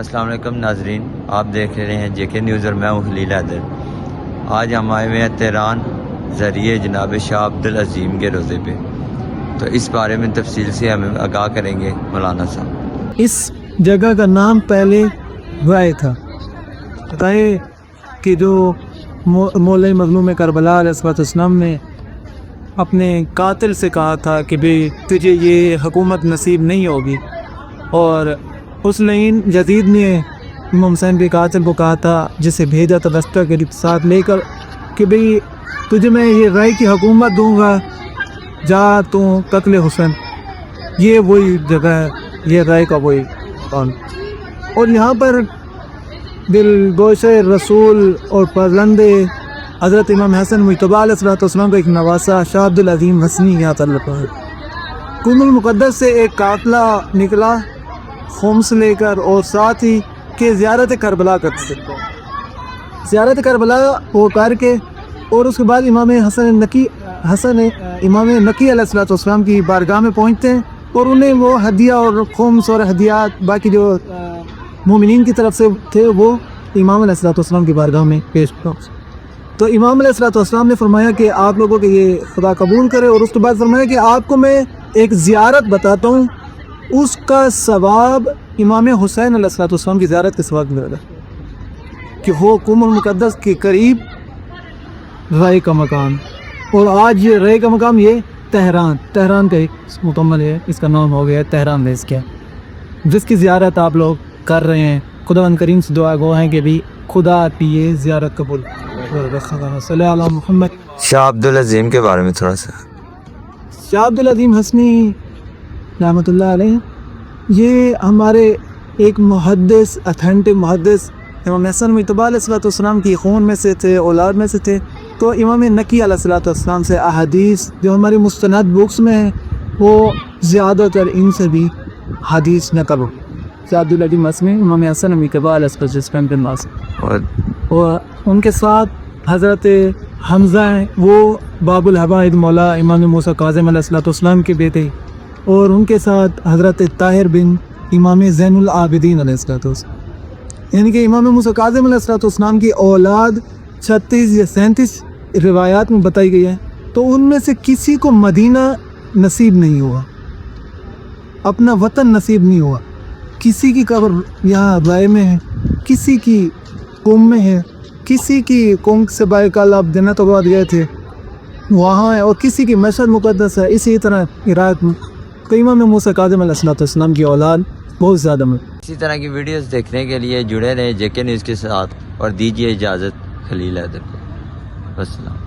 السلام علیکم ناظرین، آپ دیکھ رہے ہیں جے کے نیوز اور میں ہوں خلیل حیدر۔ آج ہم آئے ہوئے ہیں تہران ذریعے جناب شاہ عبدالعظیم کے روزے پہ، تو اس بارے میں تفصیل سے ہمیں آگاہ کریں گے مولانا صاحب۔ اس جگہ کا نام پہلے رائے تھا، رائے کہ جو مولا مظلوم کربلا علیہ السلام نے اپنے قاتل سے کہا تھا کہ بھئی تجھے یہ حکومت نصیب نہیں ہوگی، اور اس لئین یزید نے امام حسین کے قاتل کو کہا تھا، جسے بھیجا تھا دستہ کے ساتھ لے کر کہ بھئی تجھے میں یہ رائے کی حکومت دوں گا، جا تو قتل حسین۔ یہ وہی جگہ ہے، یہ رائے کا وہی قول۔ اور یہاں پر دلگوش رسول اور پرلند حضرت امام حسن مجتبی علیہ السلام کا ایک نواسہ شاہ عبدالعظیم حسنی یہاں تعلق ہے۔ قم المقدس سے ایک قافلہ نکلا خمس لے کر، اور ساتھ ہی کہ زیارت کربلا کر سکتے ہیں، زیارت کربلا وہ کر کے، اور اس کے بعد امام امام نقی علیہ السلام کی بارگاہ میں پہنچتے ہیں، اور انہیں وہ ہدیہ اور خمس اور ہدیات باقی جو مومنین کی طرف سے تھے وہ امام علیہ السلام کی بارگاہ میں پیش کرو۔ تو امام علیہ السلام نے فرمایا کہ آپ لوگوں کے یہ خدا قبول کرے، اور اس کے بعد فرمایا کہ آپ کو میں ایک زیارت بتاتا ہوں، اس کا ثواب امام حسین علیہ السلام کی زیارت کے ثواب ملے گا، کہ ہو قم المقدس کے قریب رائے کا مقام۔ اور آج یہ رائے کا مقام یہ تہران کا ایک مکمل ہے، اس کا نام ہو گیا تہران بیس کیا، جس کی زیارت آپ لوگ کر رہے ہیں۔ خدا ان کریم سے دعا گو ہیں کہ بھی خدا کی یہ زیارت قبول۔ صلی اللہ محمد۔ شاہ عبدالعظیم کے بارے میں تھوڑا سا۔ شاہ عبدالعظیم حسنی رحمۃ اللہ علیہ یہ ہمارے ایک محدث، اتھینٹک محدث امام حسن مجتبی علیہ السلام کی خون میں سے تھے، اولاد میں سے تھے۔ تو امام نقی علیہ السلام سے احادیث جو ہماری مستند بکس میں ہیں، وہ زیادہ تر ان سے بھی حدیث نقل ہو۔ شاہ عبدالعظیم حسنی امام حسن مجتبی علیہ السلام کے ناس، اور ان کے ساتھ حضرت حمزہ ہیں، وہ باب الحوائد مولا امام موسیٰ کاظم علیہ السلام کے بیٹے، اور ان کے ساتھ حضرت طاہر بن امام زین العابدین علیہ السلام، یعنی کہ امام موسیٰ کاظم علیہ السلام کی اولاد 36 یا 37 روایات میں بتائی گئی ہے۔ تو ان میں سے کسی کو مدینہ نصیب نہیں ہوا، اپنا وطن نصیب نہیں ہوا۔ کسی کی قبر یہاں رائے میں ہے، کسی کی قم میں ہے، کسی کی قم سے بائکال آپ جنت آباد گئے تھے وہاں ہے، اور کسی کی مشہد مقدس ہے، اسی طرح عراق میں۔ تو امام موسیٰ کاظم علیہ السلام کی اولاد بہت زیادہ میں۔ اسی طرح کی ویڈیوز دیکھنے کے لیے جڑے رہیں جے کے نیوز کے ساتھ، اور دیجیے اجازت خلیل حیدر کو۔ السلام۔